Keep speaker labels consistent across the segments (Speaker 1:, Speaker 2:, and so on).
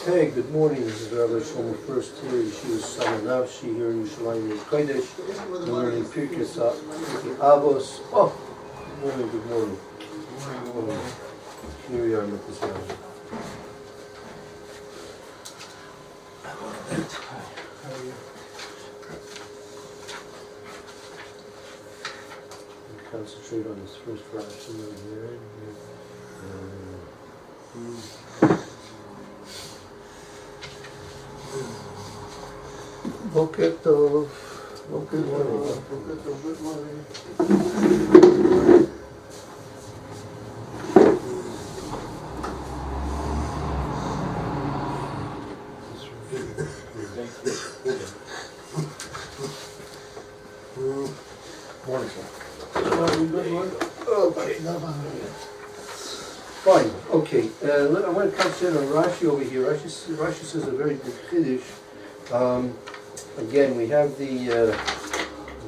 Speaker 1: Hey, good morning. This is Rabbi Shlomo Furst here, Yeshiva Tsama Nafshi here in Yerushalyim, HaKodesh. We're learning Pirkei Avos. Oh, good morning. Good morning. Here we are with this one. Concentrate on this first fraction over here. Boker Tov. Good morning. Good morning. Morning, sir. Fine. Okay. I want to concentrate on Rashi over here. Rashi says a very good Kiddush. Again, we have the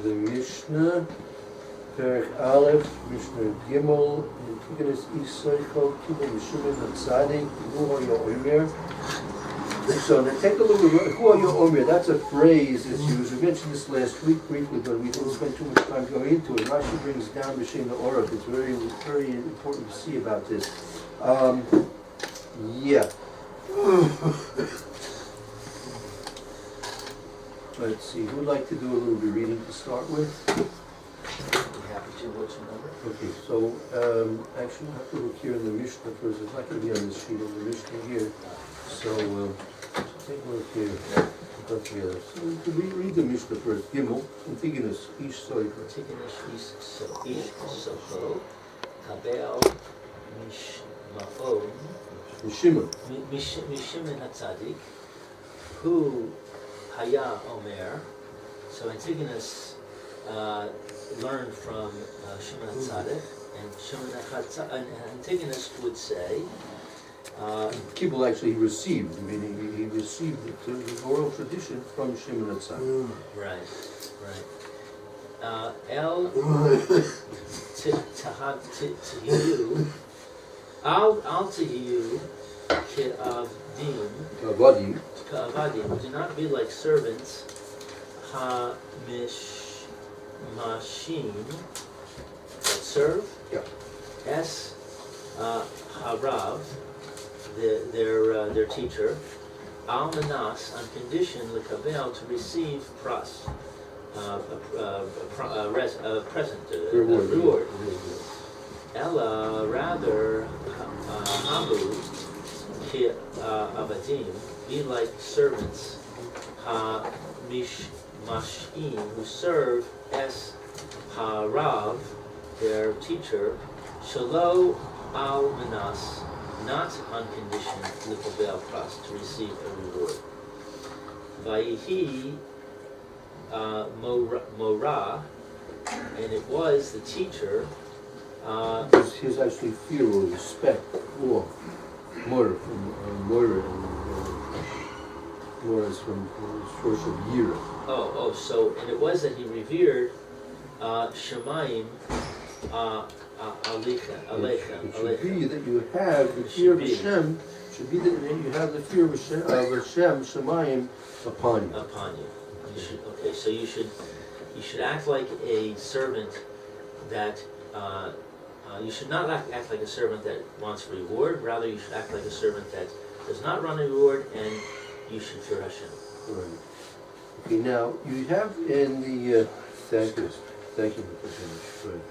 Speaker 1: Mishnah, Perek Aleph, Mishnah Gimel, Tiganis Isaycho, Kibul Mishumin Hatzadik, Hu Yomer. So now take a look at Hu Yomer. That's a phrase that's used. We mentioned this last week briefly, but we didn't spend too much time going into it. Rashi brings down Mishnah Orach. It's very, very important to see about this. Yeah. Let's see, who'd like to do a little bit of reading to start with?
Speaker 2: Happy to. What's the number?
Speaker 1: Okay, so actually we'll have to look here in the Mishnah first. It's not going to be on this sheet, on the Mishnah here. So take a look here. Go together. So we can read the Mishnah first. Gimel, Antigonus, Ish Soifer.
Speaker 2: Antigonus, Ish Soho, Kabel, Mishma'on, Mishimin Hatzadik, who Haya Omer. So Antigonus learned from Shimon HaTzadik, and Antigonus would say,
Speaker 1: Kibbutz actually received, meaning he received the oral tradition from Shimon HaTzadik.
Speaker 2: Right. El Tihiyu, Al Tihiyu Ka'avadim, do not be like servants, mashim, that serve,
Speaker 1: Yeah.
Speaker 2: Harav, their teacher, Al Manas, on condition, L'kabel, to receive pras, a present, a reward. Ella, rather, Hamu, Ki Avadim, be like servants, Mash'im, who serve Es Harav, their teacher, Shalo Al Manas, not on condition L'kabel pras, to receive a reward. Vayihi Morah, and it was the teacher.
Speaker 1: His actually fear or respect for Moira from Moira, Moira is from the source of Yira.
Speaker 2: And it was that he revered Shemayim Aleichem.
Speaker 1: It should be that you have the fear of Hashem. Should be that you have the fear of Hashem, Shemayim, upon you.
Speaker 2: So you should act like a servant that. You should not act like a servant that wants reward. Rather, you should act like a servant that does not run a reward, and you should fear Hashem.
Speaker 1: Right. Okay. Now you have in the thank you for right.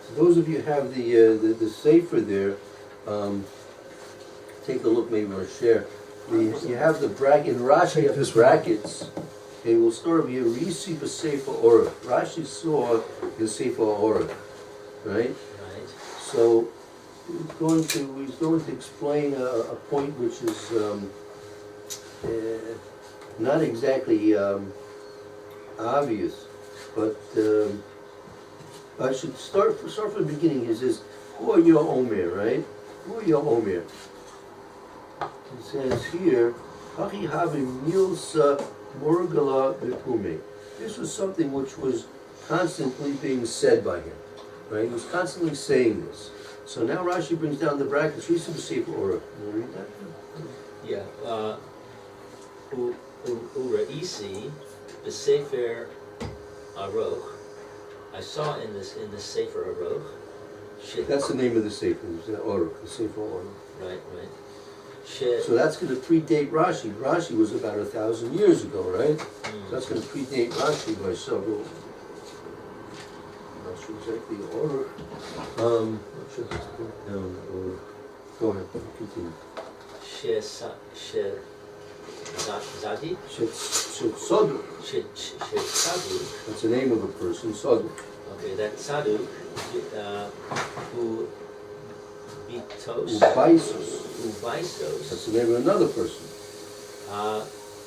Speaker 1: So those of you who have the sefer there, take a look. Maybe or share. You have the bracket in Rashi. You have the brackets. Okay, we'll start over here. Receive a sefer orah. Rashi saw the sefer orah. Right? So he's going to explain a point which is not exactly obvious, but I should start from the beginning. He says, "Who are your Omer?" Right? Who are your Omer? It says here, "Hachi havim milsa morgala bepume." This was something which was constantly being said by him. Right? He was constantly saying this. So now Rashi brings down the brackets. Read the Sefer Orah. Can you read that?
Speaker 2: Yeah. Uraisi, the Sefer Aroch. I saw in the Sefer Aroch.
Speaker 1: That's the name of the Sefer, the Orah, the Sefer Orah.
Speaker 2: Right.
Speaker 1: So that's going to predate Rashi. Rashi was about 1,000 years ago, right? So that's going to predate Rashi by several. I'm not sure exactly the order. Not sure if it's put down the order. Go ahead, continue.
Speaker 2: Zadi?
Speaker 1: Tzaduk.
Speaker 2: Tzaduk.
Speaker 1: That's the name of a person, Tzaduk.
Speaker 2: Okay, that Tzaduk, who Bitos.
Speaker 1: Ubaisos. That's the name of another person.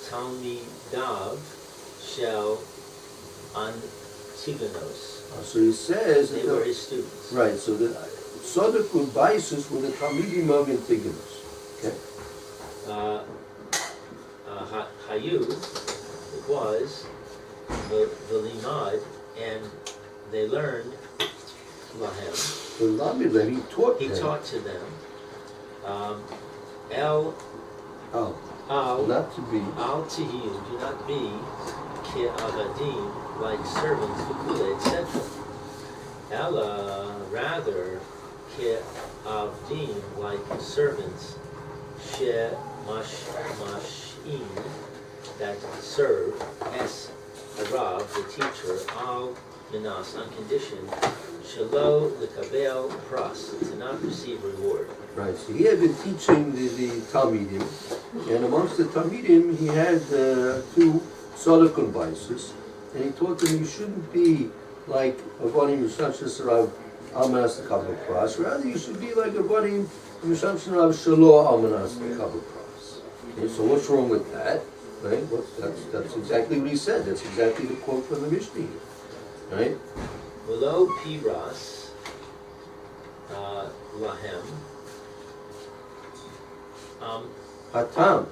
Speaker 2: Talmidav shel Antigonos.
Speaker 1: So he says
Speaker 2: they were his students.
Speaker 1: Right. So the Tzaduk Ubaisos were the Talmidim of Antigonos. Okay.
Speaker 2: Hayu, it was the limad, and they learned lahem.
Speaker 1: He taught
Speaker 2: them. He taught to them.
Speaker 1: Not to be.
Speaker 2: Al tihiyu, do not be ke'avadim, like servants, v'kule, etc. Ella, rather, ke'avdim, like servants, mash'in, that serve, es, harav, the teacher, al minas, on condition, shelo lekabel pras, to not receive reward.
Speaker 1: Right, so he had been teaching the Talmidim, and amongst the Talmidim he had two Tzadukun Baisus, and he taught them you shouldn't be like Avonim Yushamshis Rav Almanas Kabel Pras, rather you should be like Avonim Yushamshis Rav Shalo Almanas Kabel Pras. Okay, so what's wrong with that? Right? That's exactly what he said. That's exactly the quote from the Mishnah here. Right?
Speaker 2: Below Piras Lahem
Speaker 1: Hatam.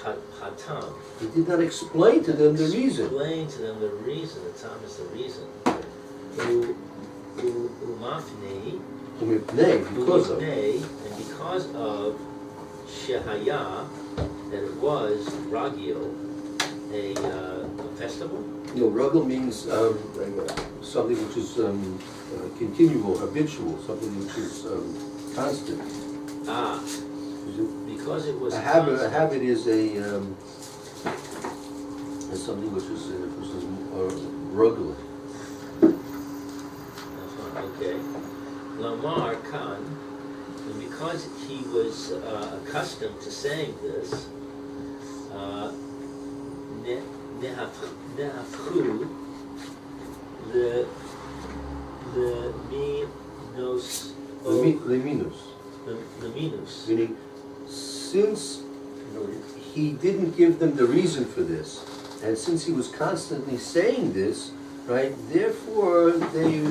Speaker 2: Hatam.
Speaker 1: He did not explain to them the reason.
Speaker 2: Explain to them the reason. The Tam is the reason. Umafnei.
Speaker 1: Because of.
Speaker 2: And because of Shehaya, that it was Ragil, a festival.
Speaker 1: No, Ragil means something which is continual, habitual, something which is constant.
Speaker 2: Because it was
Speaker 1: a habit. A habit is something which is regular.
Speaker 2: Okay. Lamar Khan, and because he was accustomed to saying this, Nehafchu the minus.
Speaker 1: Meaning, since he didn't give them the reason for this, and since he was constantly saying this, right, therefore they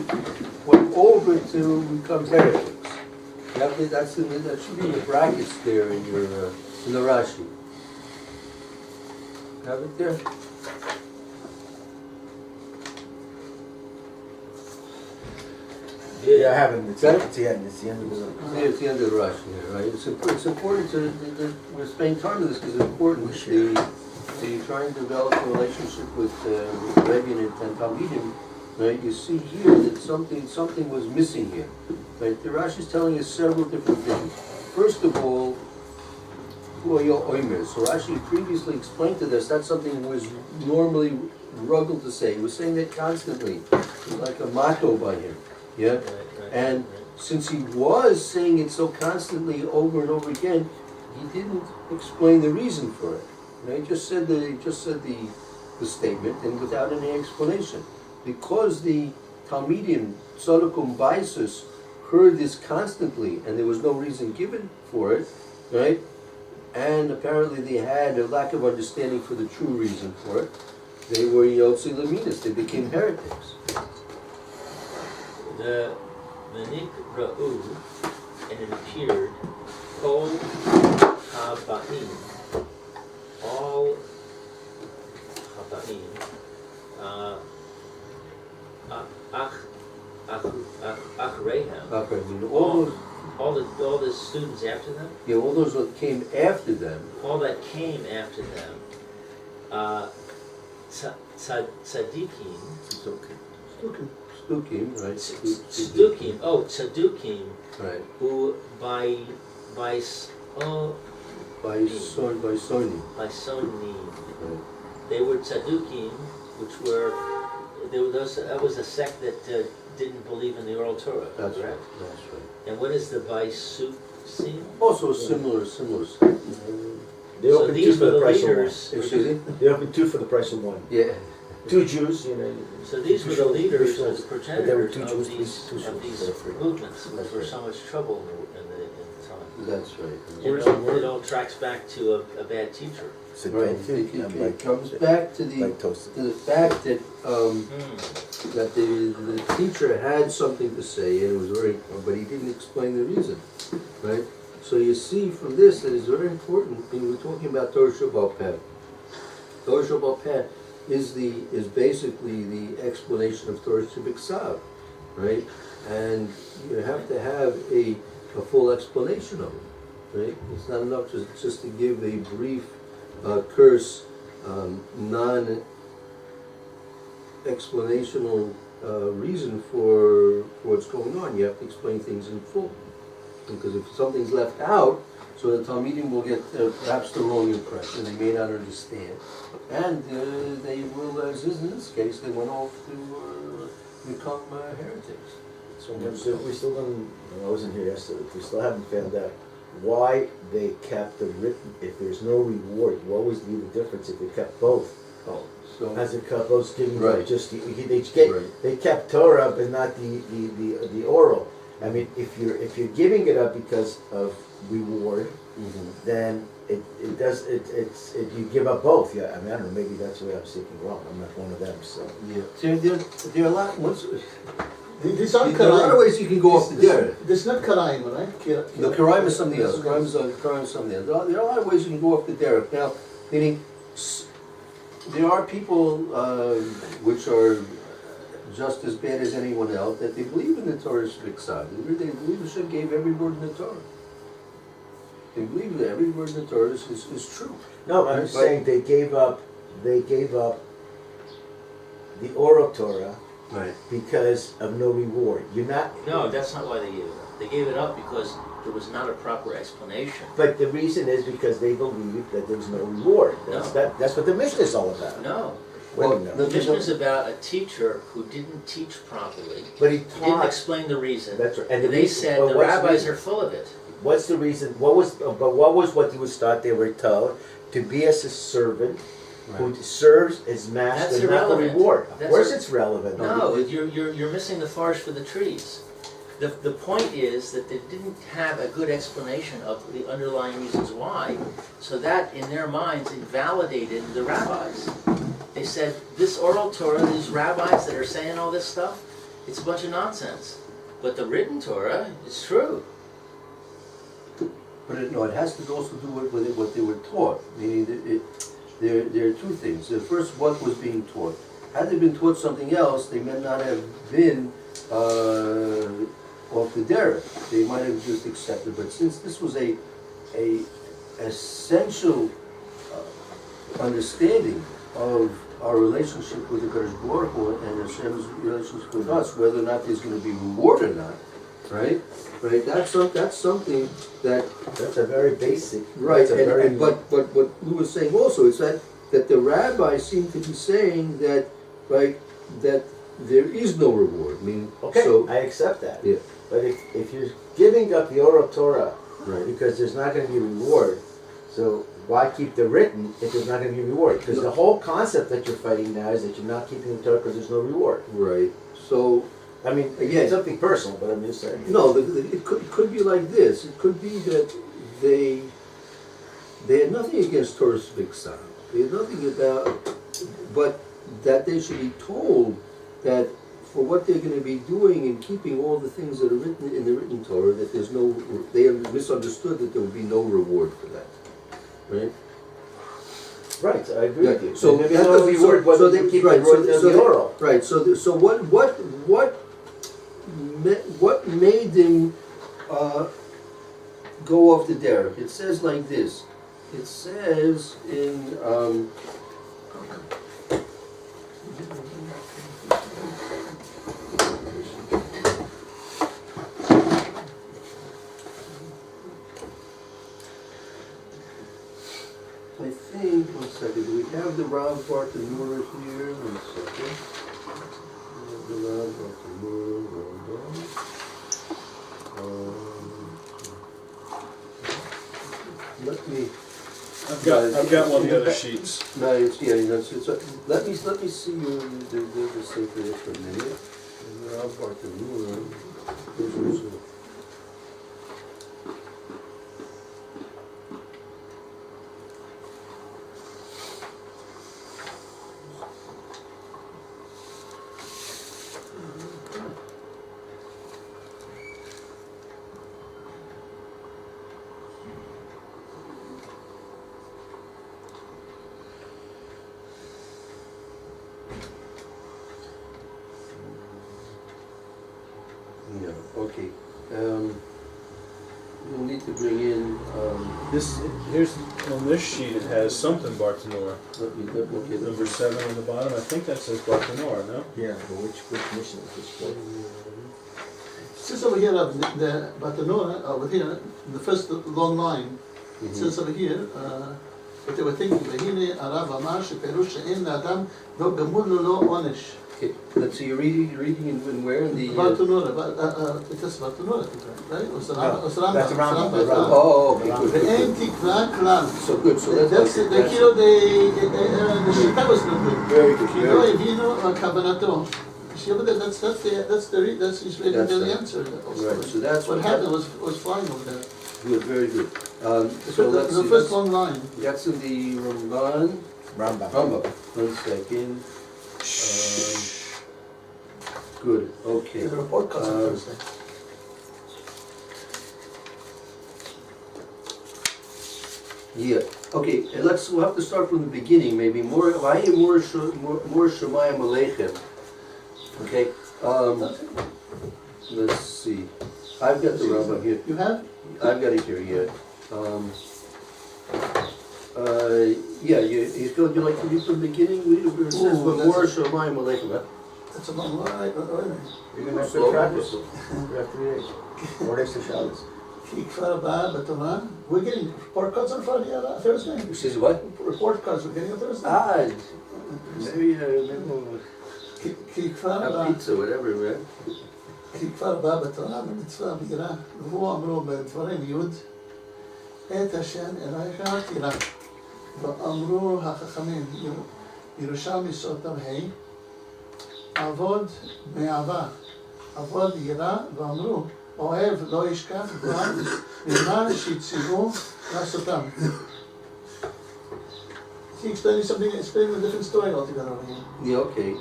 Speaker 1: went over to become heretics. That should be in the brackets there in your in the Rashi. Have it there?
Speaker 3: Yeah, I have it. It's the end. It's the end of the.
Speaker 1: Yeah, it's the end of the Rashi here, right? It's important to we're spending time with this because it's important to try and develop a relationship with Rebbe and Talmidim. Right? You see here that something was missing here. Right? The Rashi is telling us several different things. First of all, so Rashi previously explained to us that's something that was normally ruggled to say. He was saying that constantly. It was like a motto by him. Yeah? And since he was saying it so constantly over and over again, he didn't explain the reason for it. He just said the statement and without any explanation. Because the Talmidim, Tzadukum Baisus, heard this constantly and there was no reason given for it, right? And apparently they had a lack of understanding for the true reason for it. They were Yotzi Laminas, they became heretics.
Speaker 2: The Manik Ra'u, and it appeared, Kol Haba'im, all Haba'im, Achreihem.
Speaker 1: Okay, I mean, all those,
Speaker 2: All the students after them,
Speaker 1: yeah, all those that came after them,
Speaker 2: all that came after them, tzaddikim,
Speaker 3: It's okay.
Speaker 1: Stukim, right?
Speaker 2: Tzadukim,
Speaker 1: Right,
Speaker 2: who by
Speaker 1: by Sony.
Speaker 2: Soni,
Speaker 1: Right.
Speaker 2: they were Tzadukim, which were, that was a sect that didn't believe in the oral Torah,
Speaker 1: That's right,
Speaker 2: correct?
Speaker 1: that's right.
Speaker 2: And what is the Baisusim?
Speaker 1: Also similar.
Speaker 3: They
Speaker 2: So
Speaker 3: opened two
Speaker 2: these
Speaker 3: for
Speaker 2: were
Speaker 3: the
Speaker 2: the
Speaker 3: price of one.
Speaker 2: leaders,
Speaker 1: Excuse me?
Speaker 3: They opened two for the price of one.
Speaker 1: Yeah,
Speaker 3: Two Jews, you know.
Speaker 2: so these were the leaders or the
Speaker 3: But there were
Speaker 2: progenitors
Speaker 3: two Jews,
Speaker 2: of these
Speaker 3: for free.
Speaker 2: movements, which were so much trouble in the time.
Speaker 1: that's right.
Speaker 2: It all tracks back to a bad teacher.
Speaker 3: So
Speaker 1: Right, it comes back to
Speaker 3: like toasted.
Speaker 1: the fact that,
Speaker 2: Hmm.
Speaker 1: that the teacher had something to say, and it was very, but he didn't explain the reason, right? So you see from this that it's very important, when we're talking about Torah Shabbat Peh. Torah Shabbat Peh is basically the explanation of Torah Shabbat, right? And you have to have a full explanation of it, right? It's not enough just to give a brief curse, non-explanational reason for what's going on. You have to explain things in full. Because if something's left out, so the Talmidim will get perhaps the wrong impression, they may not understand. And they will, as is in this case, they went off to become heretics.
Speaker 3: So we still don't, I wasn't here yesterday, we still haven't found out why they kept the written, if there's no reward, what was the difference if they kept both?
Speaker 1: Oh, so,
Speaker 3: As a couple, giving
Speaker 1: Right.
Speaker 3: them just
Speaker 1: Right.
Speaker 3: they kept Torah but not the oral. I mean, if you're giving it up because of reward, then you give up both. Yeah, I mean, I don't know, maybe that's the way I'm seeking wrong. I'm not one of them, so.
Speaker 1: yeah. There are a lot,
Speaker 4: These are
Speaker 1: there are a lot of ways you can go off the derech.
Speaker 4: This is not Karaim, right?
Speaker 1: The Karaim is something else. Karaim is something else. There are a lot of ways you can go off the derech. Now, meaning, there are people which are just as bad as anyone else, that they believe in the Torah Shviksad. They believe Hashem gave every word in the Torah. They believe that every word in the Torah is true.
Speaker 3: No, I'm just saying they gave up the oral Torah
Speaker 1: Right.
Speaker 3: because of no reward. You're not.
Speaker 2: No, that's not why they gave it up. They gave it up because there was not a proper explanation.
Speaker 3: But the reason is because they believed that there was no reward. That's what the Mishnah is all about.
Speaker 2: No.
Speaker 3: Well,
Speaker 2: The Mishnah is about a teacher who didn't teach properly.
Speaker 3: But he
Speaker 2: Didn't
Speaker 3: taught.
Speaker 2: explain the reason.
Speaker 3: That's right.
Speaker 2: And they said
Speaker 3: well,
Speaker 2: the
Speaker 3: what's
Speaker 2: rabbis
Speaker 3: reason?
Speaker 2: are full of it.
Speaker 3: What's the reason? What was taught? They were told to be as a servant who serves his master,
Speaker 2: That's
Speaker 3: not the
Speaker 2: irrelevant.
Speaker 3: reward. Of
Speaker 2: That's
Speaker 3: course, it's relevant.
Speaker 2: No, you're missing the forest for the trees. The point is that they didn't have a good explanation of the underlying reasons why, so that in their minds invalidated the rabbis. They said, this oral Torah, these rabbis that are saying all this stuff, it's a bunch of nonsense. But the written Torah is true.
Speaker 1: But it has to also do with what they were taught. Meaning, there are two things. The first, what was being taught. Had they been taught something else, they may not have been off the derech. They might have just accepted. But since this was a essential understanding of our relationship with the HaKodesh Baruch Hu and Hashem's relationship with us, whether or not there's going to be reward or not, right? Right. That's something that.
Speaker 3: That's a very basic.
Speaker 1: Right. But what Lou was saying also is that the rabbis seem to be saying that, right, that there is no reward. I mean,
Speaker 3: Okay,
Speaker 1: so,
Speaker 3: I accept that.
Speaker 1: Yeah.
Speaker 3: But if you're giving up the oral Torah
Speaker 1: Right.
Speaker 3: because there's not going to be reward, so why keep the written if there's not going to be reward? Because the whole concept that you're fighting now is that you're not keeping the Torah because there's no reward.
Speaker 1: Right. So.
Speaker 3: I mean,
Speaker 1: Again-
Speaker 3: it's something personal, but I'm just saying.
Speaker 1: No, it could be like this. It could be that they had nothing against Torah Shviksad. They had nothing about, but that they should be told that for what they're going to be doing and keeping all the things that are written in the written Torah, that there's no, they have misunderstood that there will be no reward for that, right?
Speaker 3: Right, I agree with you.
Speaker 1: So
Speaker 3: maybe
Speaker 1: that
Speaker 3: no
Speaker 1: doesn't-
Speaker 3: reward whether you keep the
Speaker 1: right,
Speaker 3: word in the oral.
Speaker 1: Right. So what what made him go off the derech? It says like this. It says in I think, one second, do we have the Rav Bartanura here? One second. We have the Rav Bartanura, let me.
Speaker 5: I've got one of the other sheets.
Speaker 1: No, it's, yeah, it's, let me see you, the Sefer for a minute. Rav Bartanura, this was okay. We'll need to bring in,
Speaker 5: This here's on this sheet. It has something Bartanora.
Speaker 1: okay,
Speaker 5: Number 7 on the bottom. I think that says Bartanora. No.
Speaker 3: Yeah, but which mission is this for?
Speaker 4: It says over here, the Batanora, over here, the first long line, it says over here, what they were thinking, והנה הרב אמר שפירוש שאין לאדם לא גמול לו לא עונש.
Speaker 1: Okay, let's see, you're reading in where? In the...
Speaker 4: Batanora, it says Batanora, right? Or
Speaker 3: That's
Speaker 4: Rambam.
Speaker 3: Rambam.
Speaker 1: Oh, okay, good,
Speaker 4: ואין
Speaker 1: good,
Speaker 4: תקווה כלל.
Speaker 1: So good, so that's...
Speaker 4: That's it,
Speaker 1: that's-
Speaker 4: כאילו, the שיטה was no good.
Speaker 1: Very good,
Speaker 4: כי
Speaker 1: very
Speaker 4: לא
Speaker 1: good.
Speaker 4: הבינו כוונתו. That's usually
Speaker 1: That's
Speaker 4: the
Speaker 1: right.
Speaker 4: answer.
Speaker 1: Right, so that's
Speaker 4: What happened was flying over there.
Speaker 1: Good, very good. So let's
Speaker 4: The
Speaker 1: see,
Speaker 4: first long line.
Speaker 1: that's in the Ramban.
Speaker 3: Rambam.
Speaker 1: One second. Good, okay.
Speaker 4: The report comes on Thursday.
Speaker 1: Yeah, okay, and we'll have to start from the beginning, maybe more Shemayim Aleichem. Okay, let's see. I've got the Rambam here.
Speaker 4: You have?
Speaker 1: I've got it here, yeah. Yeah, you'd like to read from the beginning? It says,
Speaker 4: Ooh,
Speaker 1: more
Speaker 4: that's
Speaker 1: Shemayim Aleichem, huh?
Speaker 4: That's a long line.
Speaker 3: You're gonna have
Speaker 1: Slow.
Speaker 3: to practice. You have 3 days. 4 days to Shabbos.
Speaker 4: כי כפר הבא בתורה, we're getting report cards on Friday, Thursday?
Speaker 1: It says what?
Speaker 4: Report cards, we're getting on Thursday?
Speaker 1: Maybe we'll
Speaker 4: כי כפר
Speaker 1: have
Speaker 4: הבא,
Speaker 1: pizza, whatever, right?
Speaker 4: כי כפר הבא בתורה במצווה ביראה, והוא אמרו בדברים י' את השם אלוהיך תירא. ואמרו החכמים, ירושלמי סוטה ה' עבוד מאהבה, עבוד יראה, ואמרו אוהב לא ישכח דבר ממה שהציוו לעשותם. He explaining a different story altogether over here.
Speaker 1: Yeah, okay.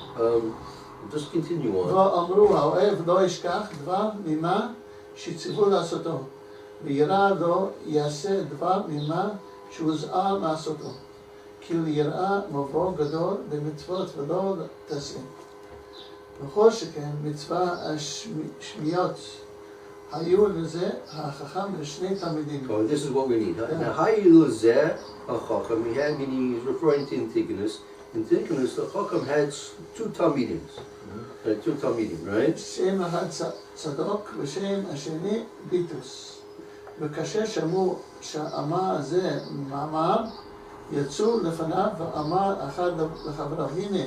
Speaker 1: Just continue on.
Speaker 4: ואמרו האוהב לא ישכח דבר ממה שהציוו לעשותו, ויראה לא יעשה דבר ממה שהוזהר לעשותו. כי ליראה מבוא גדול במצוות ולא תעשה. וכל שכן מצווה השמיעות היו לזה החכם לשני תלמידים.
Speaker 1: Oh, this is what we need. Now, Hayil Zeh HaChacham, he had, meaning he's referring to Antigonus. Antigonus, the Chacham had 2 Talmidim. 2 Talmidim, right?
Speaker 4: שם אחד צדוק ושם השני ביטוס. וכאשר שמעו שאמר זה מאמר, יצאו לפניו ואמר אחד לחבריו, הנה,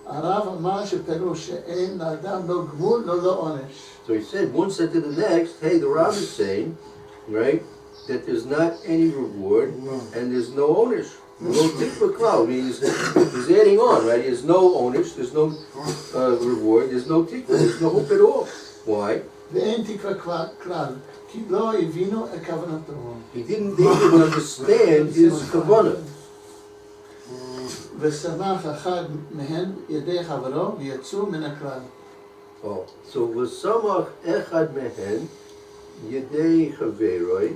Speaker 4: הרב אמר שפירוש שאין לאדם לא גמול לא עונש.
Speaker 1: So he said, one said to the next, hey, the Rav is saying, right, that there's not any reward and there's no ownish. No tikva klal. I mean, he's adding on, right? There's no ownish, there's no reward, there's no tikva, there's no hope at all. Why?
Speaker 4: ואין תקווה כלל, כי לא הבינו את כוונתו.
Speaker 1: They didn't understand his kavanah.
Speaker 4: ושמח אחד מהם ידי חברו ויצאו מן הכלל.
Speaker 1: Oh, so v'samach echad mehen yedei chaveroi,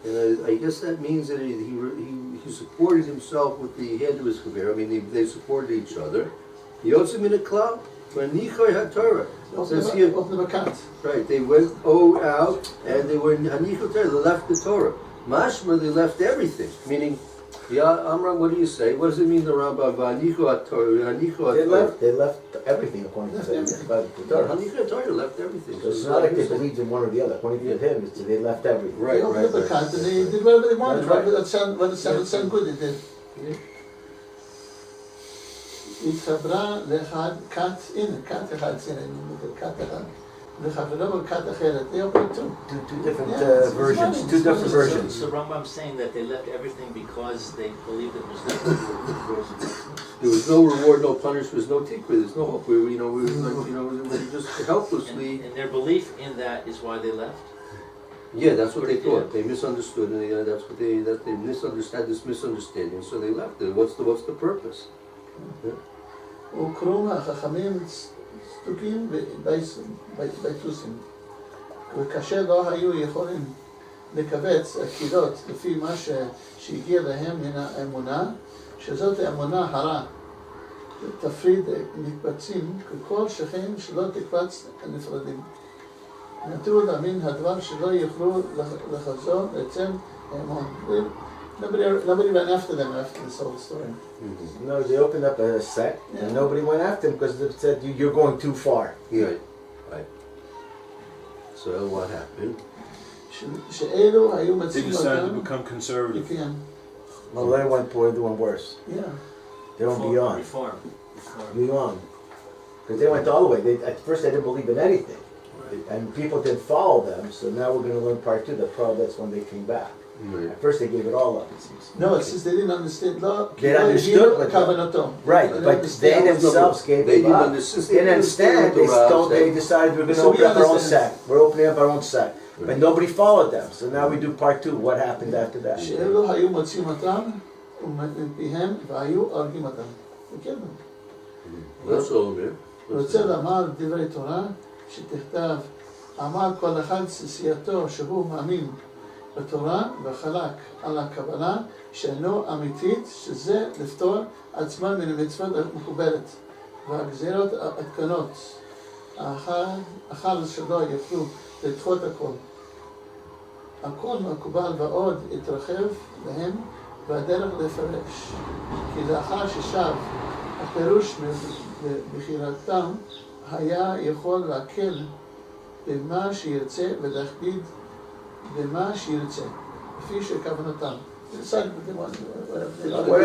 Speaker 1: and I guess that means that he supported himself with the hand of his chaver. I mean, they supported each other. Yotzim in a cloud, v'nichoy haTorah, Says here,
Speaker 4: Open the cut.
Speaker 1: right, they went out and they were in Hanichu Torah, they left the Torah. Mashma, they left everything, meaning, yeah, Amram, what do you say? What does it mean, the Rambam, Hanichu HaTorah, Hanichu HaTorah?
Speaker 3: They left everything according to the Torah.
Speaker 1: Hanichu HaTorah left everything.
Speaker 3: So it's not like they believed in one or the other. According to him, they left everything.
Speaker 1: Right,
Speaker 4: They opened
Speaker 1: right,
Speaker 4: the
Speaker 1: right.
Speaker 4: cut and they did whatever they wanted.
Speaker 3: That's right.
Speaker 4: What it sounded good, they did. התחברה לאחד כת, הנה, כת אחד, כת אחד, וחברו בכת אחרת, they opened two.
Speaker 3: Two different
Speaker 4: Yeah,
Speaker 3: versions.
Speaker 4: it's
Speaker 3: Two different
Speaker 4: funny.
Speaker 3: versions.
Speaker 2: So Rambam's saying that they left everything because they believed it was nothing.
Speaker 1: There was no reward, no punishment, there was no tikva, there's no hope. We were like, we were just helplessly.
Speaker 2: And their belief in that is why they left.
Speaker 1: Yeah, that's what they thought. They misunderstood, and that's what they misunderstood this misunderstanding. So they left it. What's the purpose?
Speaker 4: וקראו החכמים סתוקים ובייתוסים, וכאשר לא היו יכולים לקבץ עקידות לפי מה שהגיע להם מן האמונה, שזאת האמונה הרע, תפריד מקבצים ככל שכן שלא תקבץ הנפרדים. נטו להאמין הדבר שלא יוכלו לחזור לעצם האמון. Nobody ran after them after this whole story.
Speaker 3: Mm-hmm. No, they opened up a sect, and nobody went after them because they said you're going too far.
Speaker 1: Yeah, right. So what happened?
Speaker 4: שאלו היו
Speaker 5: They
Speaker 4: מציעים
Speaker 5: decided to
Speaker 4: אותם,
Speaker 5: become conservative.
Speaker 4: כן,
Speaker 3: Well, they went worse.
Speaker 4: yeah.
Speaker 3: They went beyond.
Speaker 2: Reform.
Speaker 3: Beyond. Because they went all the way. At first, they didn't believe in anything. And people didn't follow them, so now we're going to learn part 2. That's when they came back.
Speaker 1: Right.
Speaker 3: At first, they gave it all up, it seems.
Speaker 4: No, it says they didn't understand. לא,
Speaker 3: They
Speaker 4: כי לא
Speaker 3: understood
Speaker 4: הבינו
Speaker 3: what-
Speaker 4: כוונתו.
Speaker 3: Right,
Speaker 4: They
Speaker 3: but
Speaker 4: understand.
Speaker 3: they themselves gave
Speaker 1: They
Speaker 3: it
Speaker 1: didn't
Speaker 3: up.
Speaker 1: understand.
Speaker 3: They didn't understand. They decided we're going to
Speaker 4: So we
Speaker 3: open up our own
Speaker 4: understand.
Speaker 3: sect. We're opening up our own sect. But nobody followed them. So now we do part 2. What happened after that?
Speaker 4: שאלו היו מוצאים אותם ומפיהם והיו הורגים אותם. וכן,
Speaker 1: That's all there.
Speaker 4: רוצה לומר דברי תורה שתכתב אמר כל אחד סיעתו שהוא מאמין בתורה וחלק על הקבלה שאינו אמיתית, שזה לפתור עצמם מן המצוות המקובלת והגזירות התקנות אחר שלא יוכלו לדחות הכל. הכל מקובל ועוד התרחב להם והדרך לפרש. כי לאחר ששב הפירוש בבחירתם היה יכול להקל במה שירצה ולהכביד במה שירצה, לפי שכוונתם.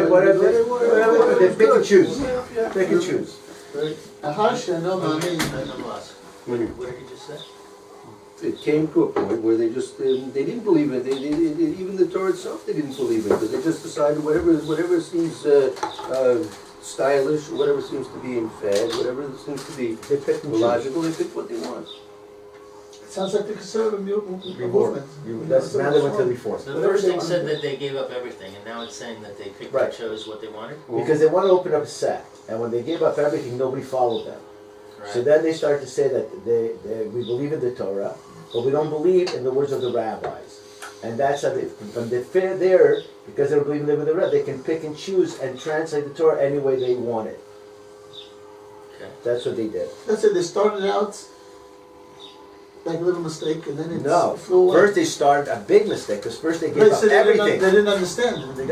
Speaker 3: Whatever. They pick and choose. Pick and choose.
Speaker 4: אחר שאינו מאמין,
Speaker 2: I'm lost. What did you just say?
Speaker 1: It came to a point where they didn't believe it. Even the Torah itself, they didn't believe it because they just decided whatever seems stylish, whatever seems to be in fad, whatever seems to be
Speaker 3: They pick and choose.
Speaker 1: logical, they pick what they want.
Speaker 4: it sounds like the conservative
Speaker 3: Reform.
Speaker 4: movement.
Speaker 3: That's now they went to reform.
Speaker 2: So the first thing said that they gave up everything, and now it's saying that they picked
Speaker 3: Right.
Speaker 2: and chose what they wanted?
Speaker 3: Because they want to open up a sect. And when they gave up everything, nobody followed them. So
Speaker 2: Right.
Speaker 3: then they started to say that we believe in the Torah, but we don't believe in the words of the rabbis. And that's how when they fit there, because they don't believe in the rabbis, they can pick and choose and translate the Torah any way they want it.
Speaker 2: Okay.
Speaker 3: That's what they did.
Speaker 4: That's it, they started out like a little mistake and then it
Speaker 3: No,
Speaker 4: flew away.
Speaker 3: first they started a big mistake, because first they
Speaker 4: Right,
Speaker 3: gave up
Speaker 4: so they
Speaker 3: everything.
Speaker 4: didn't understand.
Speaker 1: Right.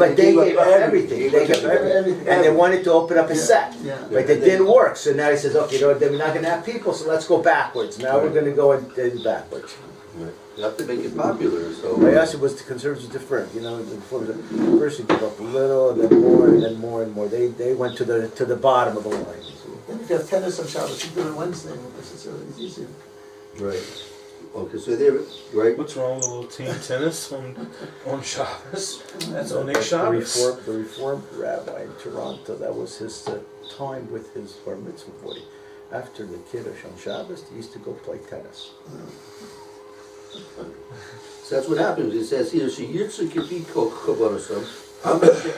Speaker 3: But they gave up everything. They gave up everything. And they wanted to open up a sect.
Speaker 4: Yeah.
Speaker 3: But it didn't work. So now he says, okay, then we're not going to have people, so let's go backwards. Now we're going to go and backwards.
Speaker 1: Right. You have to make it popular. So
Speaker 3: I asked was the conservatives different, before first you give up a little, and then more, and then more and more. They went to the bottom of the line.
Speaker 4: Then if you have tennis on Shabbos, you do it Wednesday, it's easier.
Speaker 1: right. Okay, so there, right.
Speaker 5: What's wrong with a little team tennis on Shabbos? That's on
Speaker 3: The
Speaker 5: next Shabbos.
Speaker 3: Reformed rabbi in Toronto, that was his time with his bar mitzvah boy. After the kiddush on Shabbos, they used to go play tennis.
Speaker 1: So that's what happens. It says here, "Sheyirtzu kipi kol chavarasam,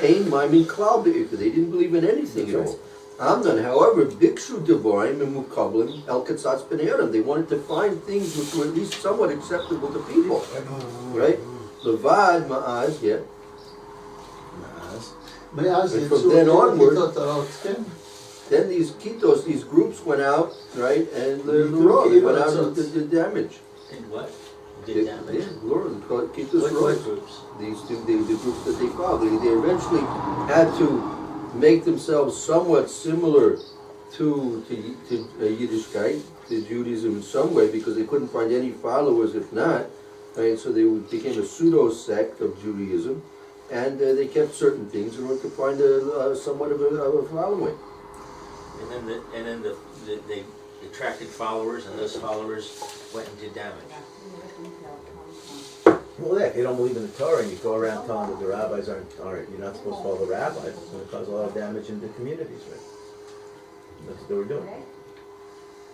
Speaker 1: ein maimin klal be'ikah." They didn't believe in anything at all. Amnon, however, bikshu devarim and mukablim el katzatz b'nei. They wanted to find things which were at least somewhat acceptable to people, right? Levad ma'az, yeah.
Speaker 4: מאז
Speaker 1: And
Speaker 4: יצאו
Speaker 1: from then onward-
Speaker 4: כיתות הרעות, כן?
Speaker 1: then these kitos, these groups went out, right, and the
Speaker 4: They
Speaker 1: road
Speaker 4: took
Speaker 1: went
Speaker 4: evil
Speaker 1: out and
Speaker 4: results.
Speaker 1: did damage.
Speaker 2: And what?
Speaker 1: They-
Speaker 2: Did damage?
Speaker 1: Yeah, Lord, they call it kitos
Speaker 2: What
Speaker 1: roads.
Speaker 2: groups?
Speaker 1: These two, the groups that they followed, they eventually had to make themselves somewhat similar to Yiddishkeit, to Judaism in some way, because they couldn't find any followers if not, right? So they became a pseudo sect of Judaism, and they kept certain things in order to find somewhat of a following.
Speaker 2: And then they attracted followers, and those followers went and did damage.
Speaker 3: Well, yeah, if you don't believe in the Torah and you go around telling that the rabbis aren't, you're not supposed to follow the rabbis, it's going to cause a lot of damage in the communities, right? That's what they were doing.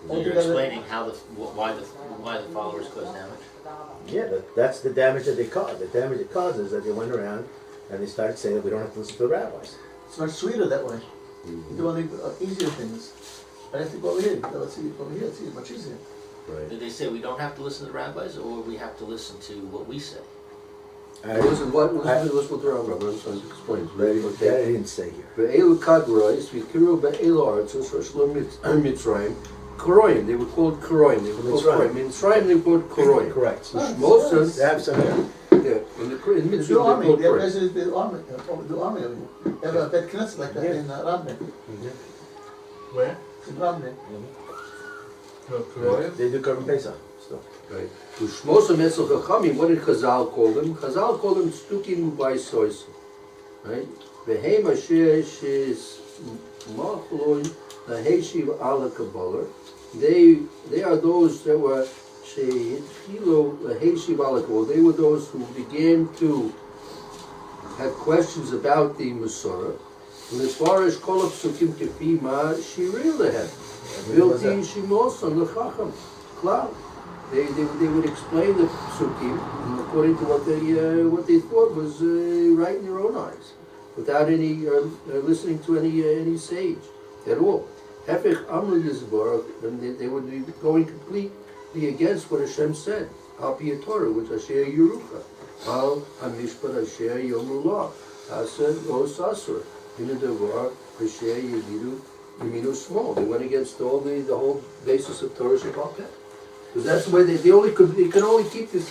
Speaker 2: So you're explaining why the followers cause damage.
Speaker 3: Yeah, that's the damage that they caused. The damage it caused is that they went around and they started saying that we don't have to listen to the rabbis.
Speaker 4: It's much sweeter that way. You do only easier things. I have to go over here. Let's see, over here. It's much easier.
Speaker 1: Right.
Speaker 2: Did they say we don't have to listen to the rabbis, or we have to listen to what we say?
Speaker 1: Listen, listen what the Rambam explains.
Speaker 3: That I didn't say here.
Speaker 1: Ve'elu kadrois, v'kiru ve'elu artzos, v'shlo Mitzrayim, Koroim, they were called Koroim, they were called
Speaker 3: Mitzrayim.
Speaker 1: Koroim. In Mitzrayim they were called Koroim.
Speaker 3: Correct.
Speaker 1: Most of
Speaker 3: They have some,
Speaker 1: yeah, in Mitzrayim
Speaker 4: The
Speaker 1: they
Speaker 4: army,
Speaker 1: called
Speaker 4: the
Speaker 1: Koroim.
Speaker 4: president, the army. They have a bed knesset like that in Ramne.
Speaker 5: Where?
Speaker 4: In Ramne.
Speaker 5: No, Koroyev?
Speaker 3: they do Korban Pesach stuff.
Speaker 1: Right. Ushmosa Metzl Chachamim, what did Chazal call them? Chazal called them Stukim Ubaisois. Right? Vehem Asher Shes Machloin Laheshiv Ala Kabbalah. They are those that were Shehitchilo Laheshiv Ala Kabbalah. They were those who began to have questions about the Masorah. And as far as Kol Psukim Kefi Ma Shiril Lehem. Bilti Shimoson Lechacham. Klar. They would explain the psukim according to what they thought was right in their own eyes, without any listening to any sage at all. Hefech Amr Yisborach, and they would be going completely against what Hashem said. Al Pi Torah, which Asher Yerucha, Al Hamishpat Asher Yomullah, Asad Osasur, Minadavar Asher Yedidu Yeminu Small. They went against the whole basis of Torah Shabbat. Because that's the way they could only keep this.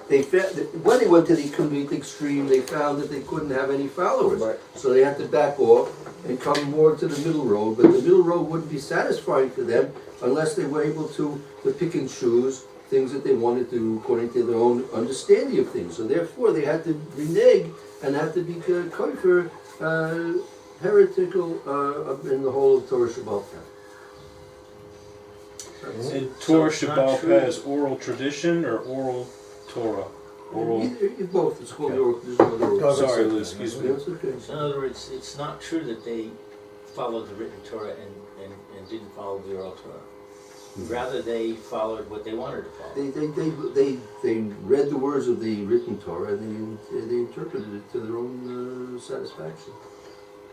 Speaker 1: When they went to the complete extreme, they found that they couldn't have any followers.
Speaker 3: Right.
Speaker 1: So they had to back off and come more to the middle road. But the middle road wouldn't be satisfying for them unless they were able to pick and choose things that they wanted to according to their own understanding of things. So therefore they had to renege and had to be kofar, heretical in the whole of Torah Shabbat.
Speaker 5: And
Speaker 2: So
Speaker 5: Torah
Speaker 2: it's not
Speaker 5: Shabbat
Speaker 2: true.
Speaker 5: has oral tradition or oral Torah? Oral.
Speaker 1: Either both. It's called
Speaker 3: Okay.
Speaker 1: the
Speaker 5: Sorry, Liz, excuse me.
Speaker 1: That's okay.
Speaker 2: So in other words, it's not true that they followed the written Torah and didn't follow the oral Torah. Rather, they followed what they wanted to follow.
Speaker 1: They read the words of the written Torah and they interpreted it to their own satisfaction.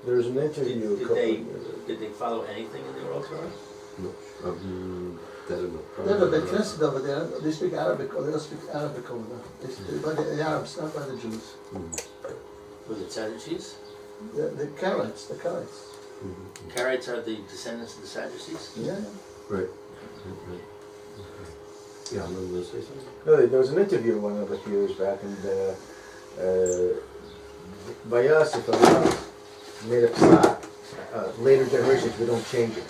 Speaker 3: There's an interview a couple of years ago.
Speaker 2: Did they follow anything in the oral Torah?
Speaker 1: No, that I don't know.
Speaker 4: They have a bed knesset over there. They speak Arabic, or they don't speak Arabic over there. They speak by the Arabs, not by the Jews.
Speaker 2: Was it Sadducees?
Speaker 4: The Karaites,
Speaker 2: Karaites are the descendants of the Sadducees?
Speaker 4: Yeah.
Speaker 1: Right. Yeah, I'm going to say something.
Speaker 3: No, there was an interview one of a few years back, and Bayas, if I'm not made a psak, later generations, we don't change it.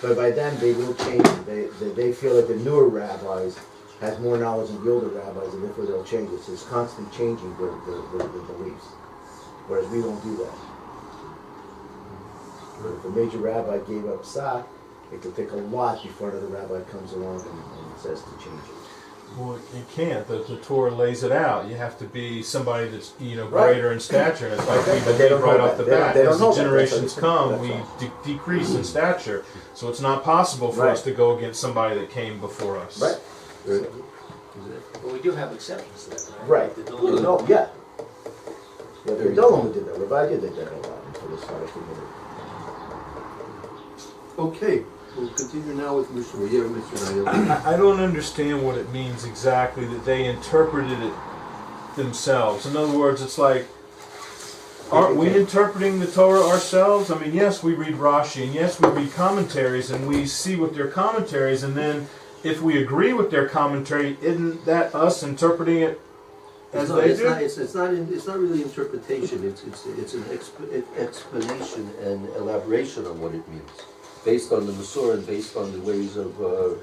Speaker 3: But by then, they will change it. They feel that the newer rabbis has more knowledge than the older rabbis, and therefore they'll change it. So it's constantly changing the beliefs. Whereas we don't do that. If a major rabbi gave up psak, it could take a lot before another rabbi comes along and says to change it.
Speaker 5: Well, you can't. The Torah lays it out. You have to be somebody that's
Speaker 3: Right.
Speaker 5: greater in stature. And it's like
Speaker 3: Okay,
Speaker 5: we
Speaker 3: but they don't
Speaker 5: believe right
Speaker 3: know
Speaker 5: off the
Speaker 3: that. They don't-
Speaker 5: bat.
Speaker 3: they don't
Speaker 5: As
Speaker 3: know
Speaker 5: the
Speaker 3: that.
Speaker 5: generations
Speaker 3: That's
Speaker 5: come,
Speaker 3: all.
Speaker 5: we decrease in stature. So it's not possible for us
Speaker 3: Right.
Speaker 5: to go against somebody that came before us.
Speaker 3: Right?
Speaker 1: Right.
Speaker 2: But we do have exceptions to that, right?
Speaker 3: Right.
Speaker 2: The Duluth-
Speaker 3: No, yeah. Yeah, the Dolam did that. Rabbi did that a lot until this started community.
Speaker 1: Okay, we'll continue now with Mr. Yeah, Mr. Nayel.
Speaker 5: I don't understand what it means exactly that they interpreted it themselves. In other words, it's like Aren't we interpreting the Torah ourselves? I mean, yes, we read Rashi, and yes, we read commentaries, and we see what their commentaries, and then if we agree with their commentary, isn't that us interpreting it as they do?
Speaker 1: It's not really interpretation. It's an explanation and elaboration on what it means, based on the Masorah and based on the ways of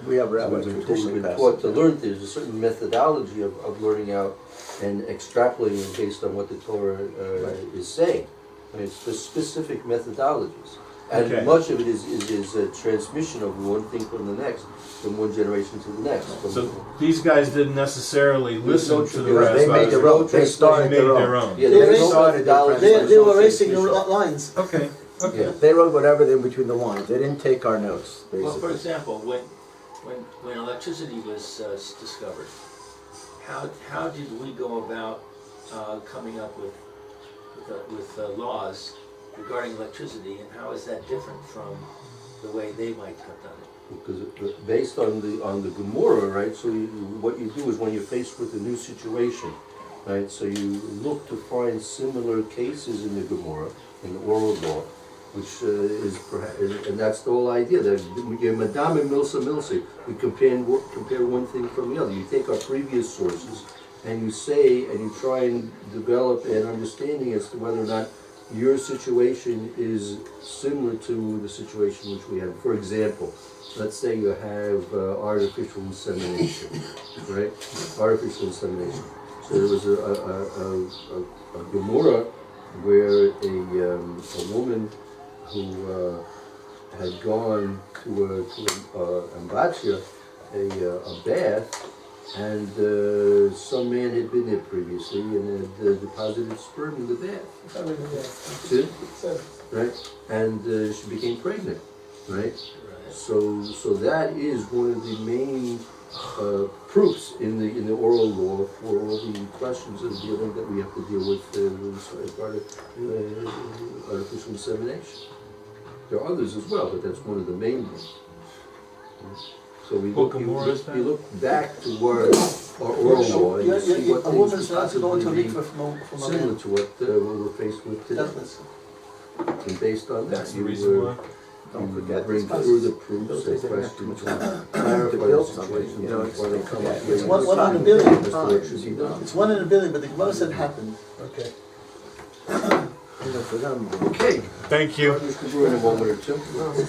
Speaker 3: We have rabbis
Speaker 1: we've
Speaker 3: traditionally
Speaker 1: been
Speaker 3: passed
Speaker 1: taught to
Speaker 3: it.
Speaker 1: learn. There's a certain methodology of learning out and extrapolating based on what the Torah is saying. I mean, it's the specific methodologies. And
Speaker 5: Okay.
Speaker 1: much of it is a transmission of one thing from the next, from one generation to the next.
Speaker 5: So these guys didn't necessarily listen to the
Speaker 1: They
Speaker 5: rabbis.
Speaker 3: made their own. They started
Speaker 5: They made
Speaker 3: their
Speaker 5: their
Speaker 3: own.
Speaker 5: own.
Speaker 1: Yeah,
Speaker 4: They
Speaker 1: there's no
Speaker 3: started
Speaker 1: methodology,
Speaker 3: their
Speaker 1: there's
Speaker 4: They
Speaker 1: no
Speaker 4: were racing the
Speaker 1: transmission.
Speaker 4: lines.
Speaker 5: Okay. Okay.
Speaker 1: Yeah.
Speaker 3: They wrote whatever in between the lines. They didn't take our notes,
Speaker 2: Well, for
Speaker 3: basically.
Speaker 2: example, when electricity was discovered, how did we go about coming up with laws regarding electricity, and how is that different from the way they might have done it?
Speaker 1: Because based on the Gemara, right? So what you do is when you're faced with a new situation, right? So you look to find similar cases in the Gemara, in the oral law, which is perhaps, and that's the whole idea that you're Madame and Milsa. We compare one thing from the other. You take our previous sources and you say and you try and develop an understanding as to whether or not your situation is similar to the situation which we have. For example, let's say you have artificial insemination, right? Artificial insemination. So there was a Gemara where a woman who had gone to Ambatsya, a bath, and some man had been there previously and had deposited sperm in the bath. See? Right? And she became pregnant, right? So that is one of the main proofs in the oral law for all the questions that we have to deal with as part of artificial insemination. There are others as well, but that's one of the main ones. So we
Speaker 5: What
Speaker 1: look,
Speaker 5: Gemara is that?
Speaker 1: you look back to our oral law and you see what
Speaker 4: A woman
Speaker 1: things could
Speaker 4: starts to go into a
Speaker 1: possibly be
Speaker 4: mikveh from a
Speaker 1: similar
Speaker 4: man.
Speaker 1: to what we're faced with today. And based on that,
Speaker 5: That's the
Speaker 1: you
Speaker 5: reason why.
Speaker 3: Don't forget.
Speaker 1: bring through the proofs and questions and clarify the
Speaker 3: build something,
Speaker 1: situation
Speaker 3: you know,
Speaker 1: before they come up
Speaker 3: it's
Speaker 1: with
Speaker 4: one in a billion.
Speaker 1: as to what should be done.
Speaker 4: It's 1 in a billion, but the Gemara said happened.
Speaker 1: Okay.
Speaker 3: You know, for them,
Speaker 1: Okay.
Speaker 5: Thank you.
Speaker 1: Mr. Brewer, in a moment or two.